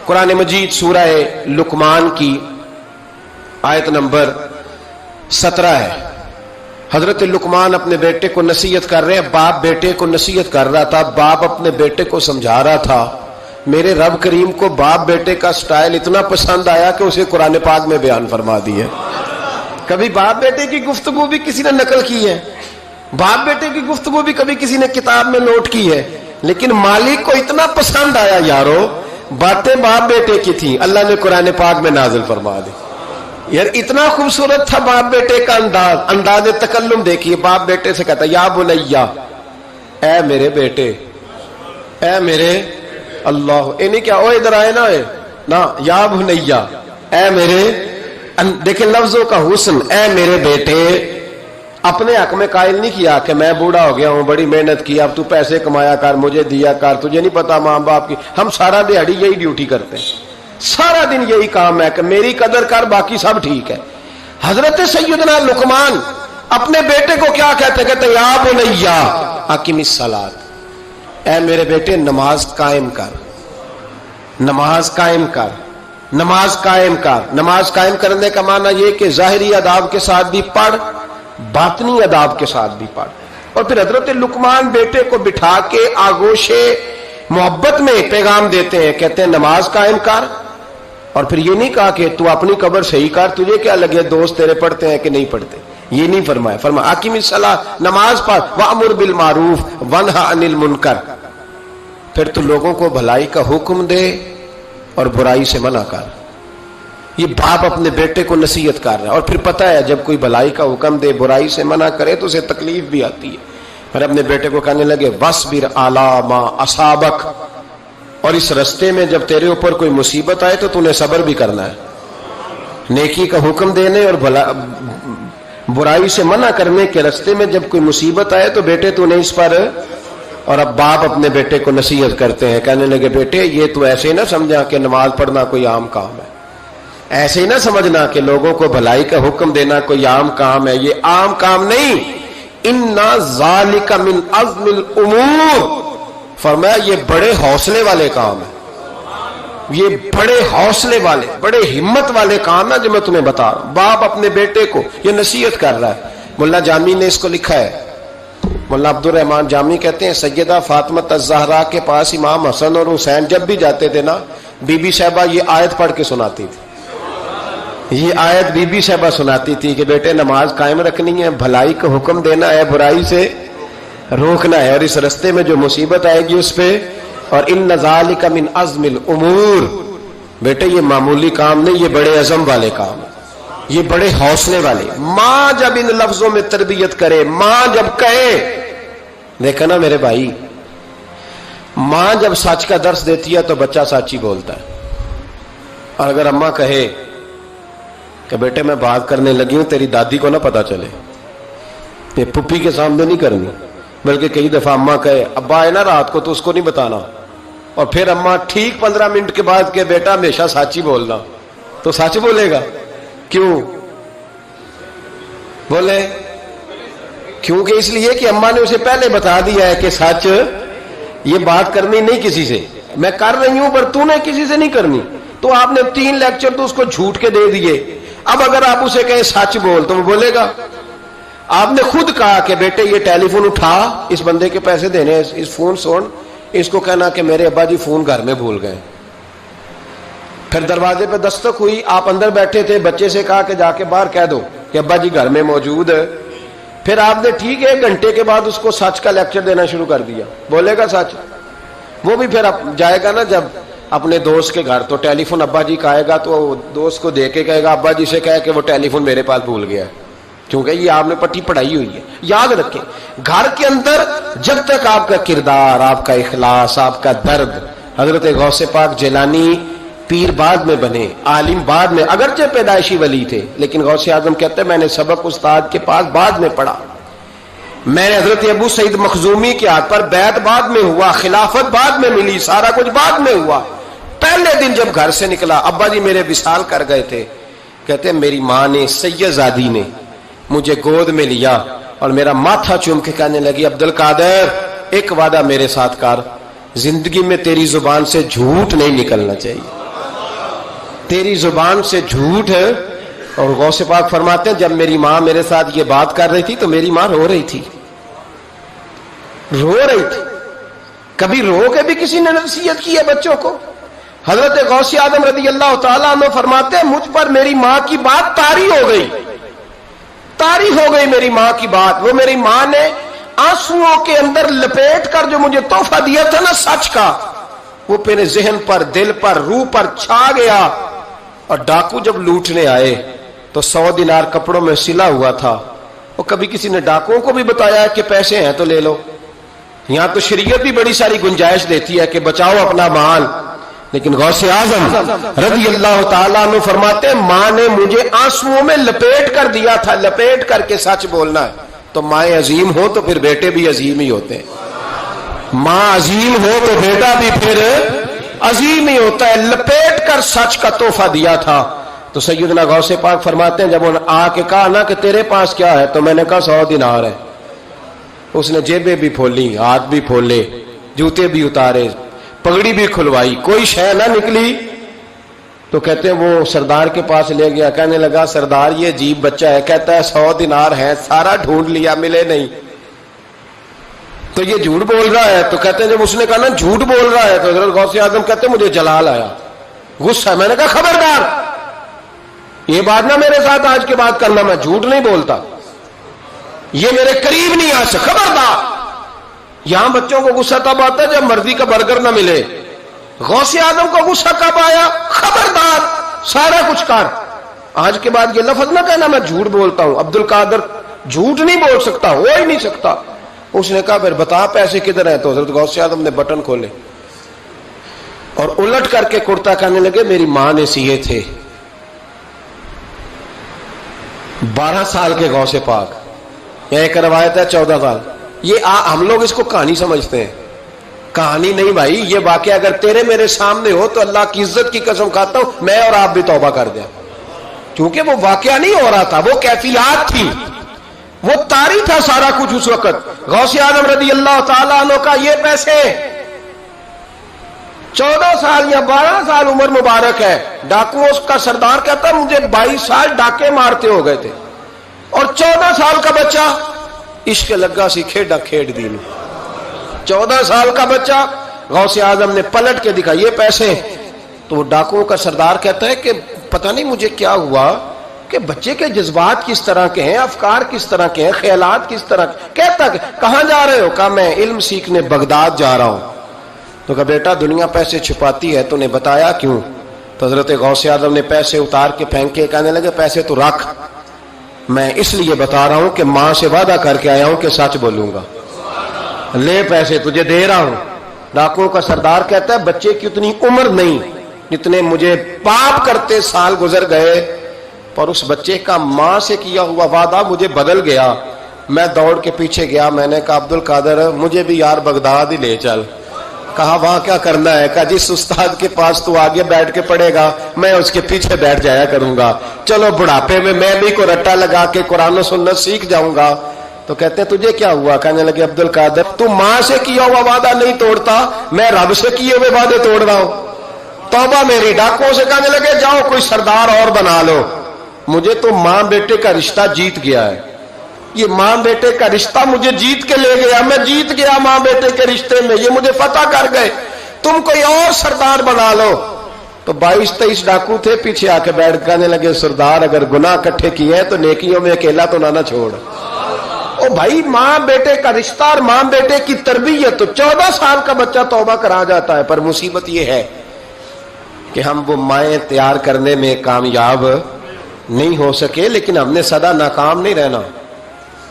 قرآن مجید سورہ لقمان کی آیت نمبر 17 ہے۔ حضرت لقمان اپنے بیٹے کو نصیحت کر رہے ہیں، باپ بیٹے کو نصیحت کر رہا تھا، باپ اپنے بیٹے کو سمجھا رہا تھا۔ میرے رب کریم کو باپ بیٹے کا سٹائل اتنا پسند آیا کہ اسے قرآن پاک میں بیان فرما دی ہے۔ کبھی باپ بیٹے کی گفتگو بھی کسی نے نقل کی ہے، باپ بیٹے کی گفتگو بھی کبھی کسی نے کتاب میں نوٹ کی ہے، لیکن مالک کو اتنا پسند آیا یارو، باتیں باپ بیٹے کی تھیں، اللہ نے قرآن پاک میں نازل فرما دی۔ یار اتنا خوبصورت تھا باپ بیٹے کا انداز تکلم دیکھیے، باپ بیٹے سے کہتا یا بنیا، اے میرے بیٹے، اے میرے اللہ، نہیں کیا او ادھر آئے نا یا بنیا، اے میرے، دیکھیں لفظوں کا حسن، اے میرے بیٹے۔ اپنے حق میں قائل نہیں کیا کہ میں بوڑھا ہو گیا ہوں، بڑی محنت کی، اب تو پیسے کمایا کر، مجھے دیا کر، تجھے نہیں پتا ماں باپ کی۔ ہم سارا دیہڑی یہی ڈیوٹی کرتے ہیں، سارا دن یہی کام ہے کہ میری قدر کر، باقی سب ٹھیک ہے۔ حضرت سیدنا لقمان اپنے بیٹے کو کیا کہتے یا بنیا اقم الصلاۃ، اے میرے بیٹے نماز قائم کر، نماز قائم کر، نماز قائم کر۔ نماز قائم کرنے کا معنی یہ کہ ظاہری آداب کے ساتھ بھی پڑھ، باطنی آداب کے ساتھ بھی پڑھ۔ اور پھر حضرت لقمان بیٹے کو بٹھا کے آگوش محبت میں پیغام دیتے ہیں، کہتے ہیں نماز قائم کر۔ اور پھر یہ نہیں کہا کہ تو اپنی قبر صحیح کر، تجھے کیا لگے دوست تیرے پڑھتے ہیں کہ نہیں پڑھتے، یہ نہیں فرمایا۔ فرمایا اقیم الصلاۃ، نماز پڑھ، وامر بالمعروف وانہا عن المنکر، پھر تو لوگوں کو بھلائی کا حکم دے اور برائی سے منع کر۔ یہ باپ اپنے بیٹے کو نصیحت کر رہا ہے، اور پھر پتہ ہے جب کوئی بھلائی کا حکم دے برائی سے منع کرے تو اسے تکلیف بھی آتی ہے۔ پھر اپنے بیٹے کو کہنے لگے وَاصْبِرْ عَلَىٰ مَا أَصَابَكَ، اور اس رستے میں جب تیرے اوپر کوئی مصیبت آئے تو نے صبر بھی کرنا ہے۔ نیکی کا حکم دینے اور برائی سے منع کرنے کے رستے میں جب کوئی مصیبت آئے تو بیٹے تو نے اس پر۔ اور اب باپ اپنے بیٹے کو نصیحت کرتے ہیں، کہنے لگے بیٹے یہ تو ایسے نہ سمجھا کہ نماز پڑھنا کوئی عام کام ہے، ایسے ہی نہ سمجھنا کہ لوگوں کو بھلائی کا حکم دینا کوئی عام کام ہے، یہ عام کام نہیں۔ اِنَّ ذَلِكَ مِنْ عَزْمِ الْأُمُورِ، فرمایا یہ بڑے حوصلے والے کام ہیں، یہ بڑے حوصلے والے، بڑے ہمت والے کام ہیں جو میں تمہیں بتا رہا ہوں۔ باپ اپنے بیٹے کو یہ نصیحت کر رہا ہے۔ ملا جامی نے اس کو لکھا ہے، مولانا عبد الرحمان جامی کہتے ہیں سیدہ فاطمہ الزہرا کے پاس امام حسن اور حسین جب بھی جاتے تھے نا، بی بی صاحبہ یہ آیت پڑھ کے سناتی تھی، یہ آیت بی بی صاحبہ سناتی تھی کہ بیٹے نماز قائم رکھنی ہے، بھلائی کا حکم دینا ہے، برائی سے روکنا ہے، اور اس رستے میں جو مصیبت آئے گی اس پہ۔ اور ان ذالک من عزم الامور، بیٹے یہ معمولی کام نہیں، یہ بڑے عزم والے کام، یہ بڑے حوصلے والے۔ ماں جب ان لفظوں میں تربیت کرے، ماں جب کہے، دیکھا نا میرے بھائی، ماں جب سچ کا درس دیتی ہے تو بچہ سچ ہی بولتا ہے۔ اور اگر اماں کہے کہ بیٹے میں بات کرنے لگی ہوں تیری دادی کو نہ پتا چلے، یہ پھپھی کے سامنے نہیں کرنی، بلکہ کئی دفعہ اماں کہے ابا آئے نا رات کو تو اس کو نہیں بتانا، اور پھر اماں ٹھیک 15 منٹ کے بعد کہ بیٹا ہمیشہ سچ ہی بولنا، تو سچ بولے گا۔ کیوں بولے؟ کیونکہ اس لیے کہ اماں نے اسے پہلے بتا دیا ہے کہ سچ یہ بات کرنی نہیں کسی سے، میں کر رہی ہوں پر تو نے کسی سے نہیں کرنی۔ تو آپ نے 3 لیکچر تو اس کو جھوٹ کے دے دیے، اب اگر آپ اسے کہیں سچ بول تو وہ بولے گا۔ آپ نے خود کہا کہ بیٹے یہ ٹیلی فون اٹھا، اس بندے کے پیسے دینے، اس فون سن، اس کو کہنا کہ میرے ابا جی فون گھر میں بھول گئے۔ پھر دروازے پہ دستک ہوئی، آپ اندر بیٹھے تھے، بچے سے کہا کہ جا کے باہر کہہ دو کہ ابا جی گھر میں موجود ہے۔ پھر آپ نے ٹھیک ہے 1 گھنٹے کے بعد اس کو سچ کا لیکچر دینا شروع کر دیا، بولے گا سچ؟ وہ بھی پھر جائے گا نا جب اپنے دوست کے گھر، تو ٹیلی فون ابا جی کا آئے گا تو دوست کو دے کے کہے گا ابا جی سے کہے کہ وہ ٹیلی فون میرے پاس بھول گیا ہے، کیونکہ یہ آپ نے پٹی پڑھائی ہوئی ہے۔ یاد رکھیں گھر کے اندر جب تک آپ کا کردار، آپ کا اخلاص، آپ کا درد، حضرت غوث پاک جیلانی پیر بعد میں بنے، عالم بعد میں، اگرچہ پیدائشی ولی تھے، لیکن غوث اعظم کہتے ہیں میں نے سبق استاد کے پاس بعد میں پڑھا، میں نے حضرت ابو سعید مخزومی کے ہاتھ پر بیعت بعد میں ہوا، خلافت بعد میں ملی، سارا کچھ بعد میں ہوا۔ پہلے دن جب گھر سے نکلا، ابا جی میرے وصال کر گئے تھے، کہتے ہیں میری ماں نے، سید زادی نے مجھے گود میں لیا اور میرا ماتھا چوم کے کہنے لگی عبد القادر ایک وعدہ میرے ساتھ کر، زندگی میں تیری زبان سے جھوٹ نہیں نکلنا چاہیے۔ تیری زبان سے جھوٹ ہے. اور غوث پاک فرماتے ہیں جب میری ماں میرے ساتھ یہ بات کر رہی تھی تو میری ماں رو رہی تھی. کبھی رو کے بھی کسی نے نصیحت کی ہے بچوں کو؟ حضرت غوث اعظم رضی اللہ تعالیٰ عنہ فرماتے ہیں مجھ پر میری ماں کی بات طاری ہو گئی میری ماں کی بات. وہ میری ماں نے آنسوؤں کے اندر لپیٹ کر جو مجھے تحفہ دیا تھا نا سچ کا، وہ میرے ذہن پر، دل پر، روح پر چھا گیا. اور ڈاکو جب لوٹنے آئے تو 100 دینار کپڑوں میں سلا ہوا تھا. وہ کبھی کسی نے ڈاکوؤں کو بھی بتایا کہ پیسے ہیں تو لے لو؟ یہاں تو شریعت بھی بڑی ساری گنجائش دیتی ہے کہ بچاؤ اپنا مال. لیکن غوث اعظم رضی اللہ تعالیٰ عنہ فرماتے ہیں ماں نے مجھے آنسوؤں میں لپیٹ کر دیا تھا، لپیٹ کر کے سچ بولنا ہے. تو مائیں عظیم ہو تو پھر بیٹے بھی عظیم ہی ہوتے ہیں. ماں عظیم ہو تو بیٹا بھی پھر عظیم ہی ہوتا ہے. لپیٹ کر سچ کا تحفہ دیا تھا. تو سیدنا غوث پاک فرماتے ہیں جب انہوں نے آ کے کہا نا کہ تیرے پاس کیا ہے، تو میں نے کہا 100 دینار ہے. اس نے جیبیں بھی کھولی، ہاتھ بھی کھولے، جوتے بھی اتارے، پگڑی بھی کھلوائی، کوئی شے نہ نکلی. تو کہتے ہیں وہ سردار کے پاس لے گیا، کہنے لگا سردار یہ عجیب بچہ ہے، کہتا ہے 100 دینار ہے، سارا ڈھونڈ لیا ملے نہیں، تو یہ جھوٹ بول رہا ہے. تو کہتے ہیں جب اس نے کہا نا جھوٹ بول رہا ہے، تو حضرت غوث اعظم کہتے ہیں مجھے جلال آیا، غصہ. میں نے کہا خبردار یہ بات نہ میرے ساتھ آج کے بعد کرنا، میں جھوٹ نہیں بولتا، یہ میرے قریب نہیں آ سکتا، خبردار. یہاں بچوں کو غصہ تب آتا ہے جب مرضی کا برگر نہ ملے. غوث اعظم کو غصہ کب آیا؟ خبردار سارا کچھ کر، آج کے بعد یہ لفظ نہ کہنا میں جھوٹ بولتا ہوں. عبد القادر جھوٹ نہیں بول سکتا، ہو ہی نہیں سکتا. اس نے کہا پھر بتا پیسے کدھر ہیں؟ تو حضرت غوث اعظم نے بٹن کھولے اور الٹ کر کے کرتا کہنے لگے میری ماں نے سیے تھے. 12 سال کے غوث پاک، یہ ایک روایت ہے 14 سال. یہ ہم لوگ اس کو کہانی سمجھتے ہیں، کہانی نہیں بھائی. یہ واقعہ اگر تیرے میرے سامنے ہو تو اللہ کی عزت کی قسم کھاتا ہوں میں اور آپ بھی توبہ کر دیں. کیونکہ وہ واقعہ نہیں ہو رہا تھا، وہ کیفیات تھی، وہ طاری تھا سارا کچھ اس وقت. غوث اعظم رضی اللہ تعالیٰ عنہ کا یہ پیسے 14 سال یا 12 سال عمر مبارک ہے. ڈاکو اس کا سردار کہتا مجھے 22 سال ڈاکے مارتے ہو گئے تھے، اور 14 سال کا بچہ عشق لگا سی کھیڈا کھیڈ دی. 14 سال کا بچہ غوث اعظم نے پلٹ کے دکھا یہ پیسے. تو ڈاکوؤں کا سردار کہتا ہے کہ پتہ نہیں مجھے کیا ہوا کہ بچے کے جذبات کس طرح کے ہیں، افکار کس طرح کے ہیں، خیالات کس طرح کے. کہتا کہ کہاں جا رہے ہو؟ کہا میں علم سیکھنے بغداد جا رہا ہوں. تو کہا بیٹا دنیا پیسے چھپاتی ہے، تو نے بتایا کیوں؟ تو حضرت غوث اعظم نے پیسے اتار کے پھینکے، کہنے لگے پیسے تو رکھ، میں اس لیے بتا رہا ہوں کہ ماں سے وعدہ کر کے آیا ہوں کہ سچ بولوں گا، لے پیسے تجھے دے رہا ہوں. ڈاکوؤں کا سردار کہتا ہے بچے کی اتنی عمر نہیں جتنے مجھے پاپ کرتے سال گزر گئے، پر اس بچے کا ماں سے کیا ہوا وعدہ مجھے بدل گیا. میں دوڑ کے پیچھے گیا، میں نے کہا عبد القادر مجھے بھی یار بغداد ہی لے چل. کہا وہاں کیا کرنا ہے؟ کہا جس استاد کے پاس تو آگے بیٹھ کے پڑھے گا میں اس کے پیچھے بیٹھ جایا کروں گا، چلو بڑھاپے میں بھی کو رٹا لگا کے قرآن و سنت سیکھ جاؤں گا. تو کہتے ہیں تجھے کیا ہوا؟ کہنے لگے عبد القادر تو ماں سے کیا ہوا وعدہ نہیں توڑتا، میں رب سے کیے ہوئے وعدے توڑ رہا ہوں، توبہ میری. ڈاکوؤں سے کہنے لگے جاؤ کوئی سردار اور بنا لو، مجھے تو ماں بیٹے کا رشتہ جیت گیا ہے. یہ ماں بیٹے کا رشتہ مجھے جیت کے لے گیا، میں جیت گیا ماں بیٹے کے رشتے میں، یہ مجھے فتح کر گئے، تم کوئی اور سردار بنا لو. تو 22-23 ڈاکو تھے، پیچھے آ کے بیٹھ کہنے لگے سردار اگر گناہ اکٹھے کیے ہیں تو نیکیوں میں اکیلا تو نہ چھوڑ. او بھائی ماں بیٹے کا رشتہ اور ماں بیٹے کی تربیت. تو 14 سال کا بچہ توبہ کرا جاتا ہے، پر مصیبت یہ ہے کہ ہم وہ مائیں تیار کرنے میں کامیاب نہیں ہو سکے. لیکن ہم نے سدا ناکام نہیں رہنا،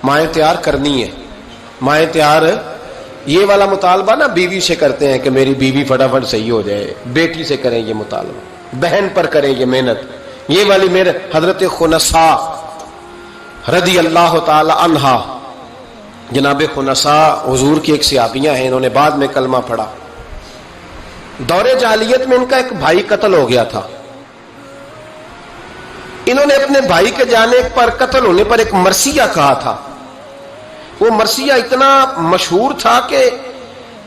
مائیں تیار کرنی ہے. مائیں تیار یہ والا مطالبہ نا بیوی سے کرتے ہیں کہ میری بیوی فٹافٹ صحیح ہو جائے، بیٹی سے کریں یہ مطالبہ، بہن پر کریں یہ محنت. یہ والی میرے حضرت خنسا رضی اللہ تعالی عنہا، جناب خنسا حضور کی ایک صحابیہ ہیں، انہوں نے بعد میں کلمہ پڑھا. دور جاہلیت میں ان کا ایک بھائی قتل ہو گیا تھا. انہوں نے اپنے بھائی کے جانے پر، قتل ہونے پر ایک مرثیہ کہا تھا. وہ مرثیہ اتنا مشہور تھا کہ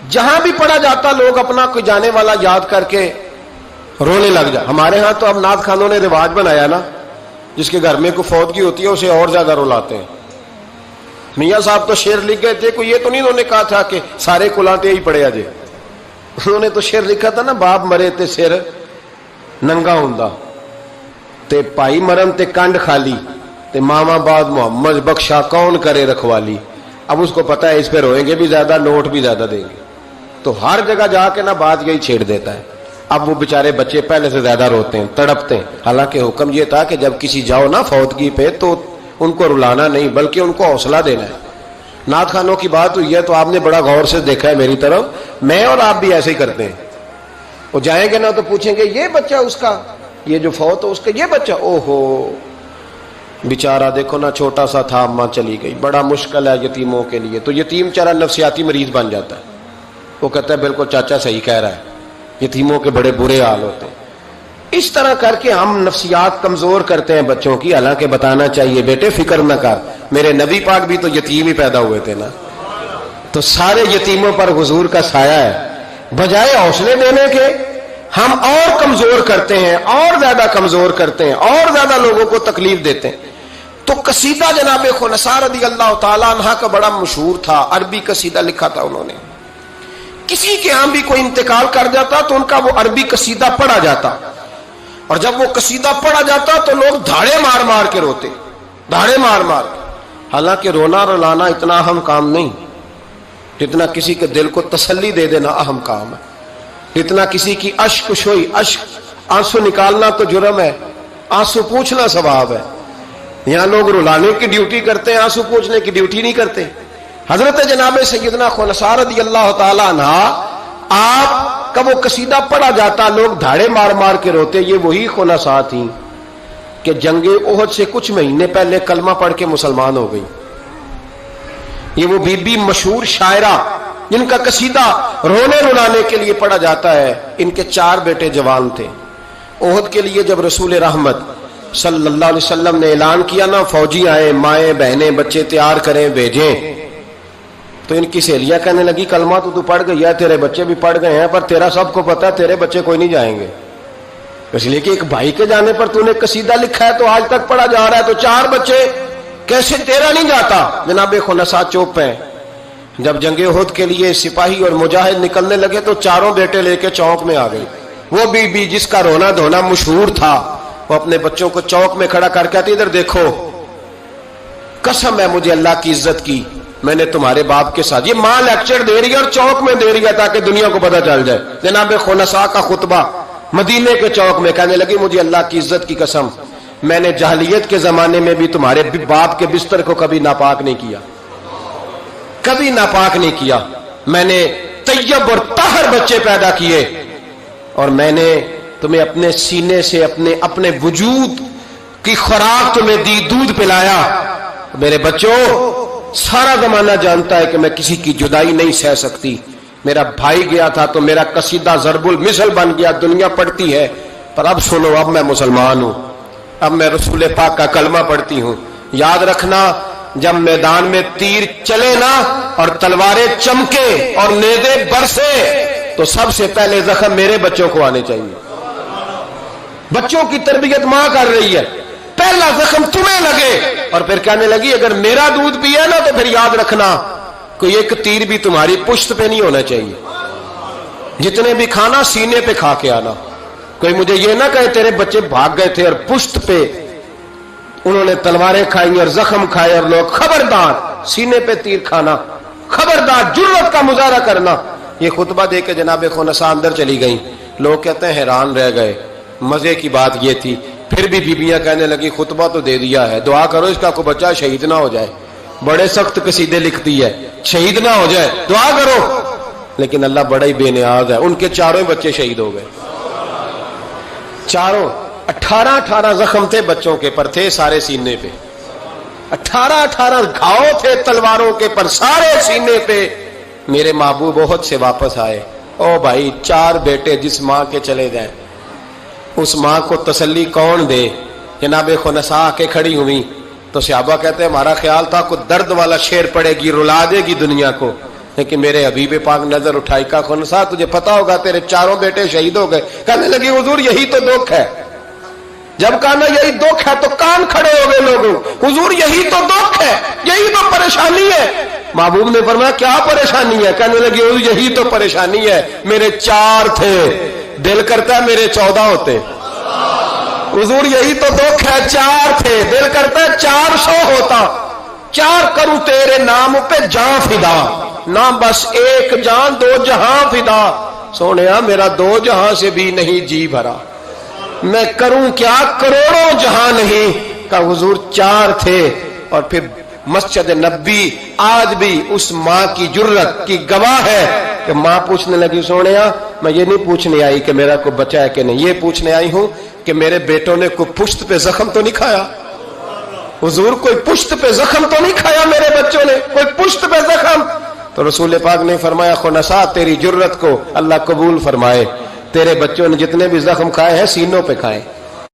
جہاں بھی پڑھا جاتا لوگ اپنا کوئی جانے والا یاد کر کے رونے لگ جا. ہمارے ہاں تو اب نعت خانوں نے رواج بنایا نا, جس کے گھر میں کوئی فوتگی ہوتی ہے اسے اور زیادہ رلاتے ہیں. میاں صاحب تو شعر لکھ گئے تھے, کوئی یہ تو نہیں انہوں نے کہا تھا کہ سارے کلاتے ہی پڑے اجے. انہوں نے تو شعر لکھا تھا نا, باپ مرے تے سر ننگا ہوندا تے پائی مرن تے کنڈ خالی تے ماما بعد محمد بخشا کون کرے رکھوالی. اب اس کو پتا ہے اس پہ روئیں گے بھی زیادہ, نوٹ بھی زیادہ دیں گے, تو ہر جگہ جا کے نا بات یہی چھیڑ دیتا ہے. اب وہ بیچارے بچے پہلے سے زیادہ روتے ہیں, تڑپتے ہیں. حالانکہ حکم یہ تھا کہ جب کسی جاؤ نا فوتگی پہ تو ان کو رلانا نہیں بلکہ ان کو حوصلہ دینا ہے. نعت خانوں کی بات ہوئی ہے تو آپ نے بڑا غور سے دیکھا ہے میری طرف, میں اور آپ بھی ایسے ہی کرتے ہیں. وہ جائیں گے نا تو پوچھیں گے یہ بچہ اس کا, یہ جو فوت ہو اس کا یہ بچہ, او ہو بیچارہ دیکھو نا چھوٹا سا تھا, اماں چلی گئی, بڑا مشکل ہے یتیموں کے لیے. تو یتیم چارہ نفسیاتی مریض بن جاتا ہے. وہ کہتا ہے بالکل چاچا صحیح کہہ رہا ہے, یتیموں کے بڑے برے حال ہوتے ہیں. اس طرح کر کے ہم نفسیات کمزور کرتے ہیں بچوں کی. حالانکہ بتانا چاہیے بیٹے فکر نہ کر, میرے نبی پاک بھی تو یتیم ہی پیدا ہوئے تھے نا, تو سارے یتیموں پر حضور کا سایہ ہے. بجائے حوصلے دینے کے ہم اور کمزور کرتے ہیں, اور زیادہ کمزور کرتے ہیں, اور زیادہ لوگوں کو تکلیف دیتے ہیں. تو قصیدہ جناب خنثیٰ رضی اللہ تعالیٰ عنہ کا بڑا مشہور تھا, عربی قصیدہ لکھا تھا انہوں نے. کسی کے ہاں بھی کوئی انتقال کر جاتا تو ان کا وہ عربی قصیدہ پڑھا جاتا, اور جب وہ قصیدہ پڑھا جاتا تو لوگ دھاڑے مار مار کے روتے, دھاڑے مار مار. حالانکہ رونا رلانا اتنا اہم کام نہیں جتنا کسی کے دل کو تسلی دے دینا اہم کام ہے. جتنا کسی کی اشک شوئی, اشک آنسو نکالنا تو جرم ہے, آنسو پوچھنا ثواب ہے. یہاں لوگ رلانے کی ڈیوٹی کرتے ہیں, آنسو پوچھنے کی ڈیوٹی نہیں کرتے. حضرت جناب سیدنا خنثیٰ رضی اللہ تعالیٰ عنہ, آپ کا وہ قصیدہ پڑھا جاتا, لوگ دھاڑے مار مار کے روتے. یہ وہی خنثیٰ تھیں کہ جنگ احد سے کچھ مہینے پہلے کلمہ پڑھ کے مسلمان ہو گئی. یہ وہ بی بی مشہور شاعرہ جن کا قصیدہ رونے رلانے کے لیے پڑھا جاتا ہے. ان کے 4 بیٹے جوان تھے. احد کے لیے جب رسول رحمت صلی اللہ علیہ وسلم نے اعلان کیا نا, فوجی آئے, مائیں بہنیں بچے تیار کریں بھیجیں, تو ان کی سہیلیاں کہنے لگی کلمہ تو پڑھ گئی ہے, تیرے بچے بھی پڑھ گئے ہیں, پر تیرا سب کو پتا ہے تیرے بچے کوئی نہیں جائیں گے. اس لیے کہ ایک بھائی کے جانے پر تو نے قصیدہ لکھا ہے تو آج تک پڑھا جا رہا ہے, تو 4 بچے کیسے تیرا نہیں جاتا. جناب خنثیٰ چوپ ہیں. جب جنگ احد کے لیے سپاہی اور مجاہد نکلنے لگے تو 4 بیٹے لے کے چوک میں آ گئی. وہ بی بی جس کا رونا دھونا مشہور تھا, وہ اپنے بچوں کو چوک میں کھڑا کر کے آتی, ادھر دیکھو, قسم ہے مجھے اللہ کی عزت کی, میں نے تمہارے باپ کے ساتھ. یہ ماں لیکچر دے رہی ہے اور چوک میں دے رہی ہے تاکہ دنیا کو پتہ چل جائے. جناب خنثیٰ کا خطبہ مدینے کے چوک میں, کہنے لگی مجھے اللہ کی عزت کی قسم, میں نے جاہلیت کے زمانے میں بھی تمہارے باپ کے بستر کو کبھی ناپاک نہیں کیا, کبھی ناپاک نہیں کیا. میں نے طیب اور طاہر بچے پیدا کیے, اور میں نے تمہیں اپنے سینے سے اپنے وجود کی خوراک تمہیں دی, دودھ پلایا. میرے بچوں, سارا زمانہ جانتا ہے کہ میں کسی کی جدائی نہیں سہ سکتی. میرا بھائی گیا تھا تو میرا قصیدہ ضرب المثل بن گیا, دنیا پڑھتی ہے, پر اب سنو, اب میں مسلمان ہوں, اب میں رسول پاک کا کلمہ پڑھتی ہوں. یاد رکھنا, جب میدان میں تیر چلے نا اور تلواریں چمکے اور نیزے برسے تو سب سے پہلے زخم میرے بچوں کو آنے چاہیے. بچوں کی تربیت ماں کر رہی ہے, پہلا زخم تمہیں لگے. اور پھر کہنے لگی اگر میرا دودھ پیے نا تو پھر یاد رکھنا کوئی ایک تیر بھی تمہاری پشت پہ نہیں ہونا چاہیے. جتنے بھی کھانا سینے پہ کھا کے آنا. کوئی مجھے یہ نہ کہے تیرے بچے بھاگ گئے تھے اور پشت پہ انہوں نے تلواریں کھائی اور زخم کھائے, اور لوگ خبردار سینے پہ تیر کھانا, خبردار جرأت کا مظاہرہ کرنا. یہ خطبہ دے کے جناب خنثیٰ اندر چلی گئیں. لوگ کہتے ہیں حیران رہ گئے. مزے کی بات یہ تھی, پھر بھی بیبیاں کہنے لگی خطبہ تو دے دیا ہے, دعا کرو اس کا کوئی بچہ شہید نہ ہو جائے. بڑے سخت قصیدے لکھتی ہے, شہید نہ ہو جائے, دعا کرو. لیکن اللہ بڑا ہی بے نیاز ہے, ان کے 4 بچے شہید ہو گئے. 4 18 زخم تھے بچوں کے پر, تھے سارے سینے پہ. 18 گھاؤ تھے تلواروں کے پر, سارے سینے پہ. میرے محبوب احد سے واپس آئے. او بھائی, 4 بیٹے جس ماں کے چلے گئے, اس ماں کو تسلی کون دے. جناب خنثیٰ کے کھڑی ہوئی تو صحابہ کہتے ہیں ہمارا خیال تھا کوئی درد والا شعر پڑے گی, رلا دے گی دنیا کو. لیکن میرے حبیب پاک نظر اٹھائی کا خنسا تجھے پتا ہوگا تیرے چاروں بیٹے شہید ہو گئے. کہنے لگی حضور یہی تو دکھ ہے. جب کہا نا یہی دکھ ہے تو کان کھڑے ہو گئے لوگوں. حضور یہی تو دکھ ہے, یہی تو پریشانی ہے. محبوب نے فرمایا کیا پریشانی ہے؟ کہنے لگی حضور یہی تو پریشانی ہے, میرے 4 تھے, دل کرتا ہے میرے 14 ہوتے. حضور یہی تو دکھ ہے, 4 تھے, دل کرتا ہے 400 ہوتا. 4 کروں تیرے نام پہ جان فدا, نہ بس ایک جان 2 جہاں فدا. سونیا میرا 2 جہاں سے بھی نہیں جی بھرا, میں کروں کیا کروڑوں جہاں نہیں. کہ حضور 4 تھے. اور پھر مسجد نبی آج بھی اس ماں کی جرت کی گواہ ہے کہ ماں پوچھنے لگی سونیا میں یہ نہیں پوچھنے آئی کہ میرا کوئی بچہ ہے کہ نہیں, یہ پوچھنے آئی ہوں کہ میرے بیٹوں نے کوئی پشت پہ زخم تو نہیں کھایا. حضور کوئی پشت پہ زخم تو نہیں کھایا میرے بچوں نے, کوئی پشت پہ زخم. تو رسول پاک نے فرمایا خنسا تیری جرت کو اللہ قبول فرمائے, تیرے بچوں نے جتنے بھی زخم کھائے ہیں سینوں پہ کھائے.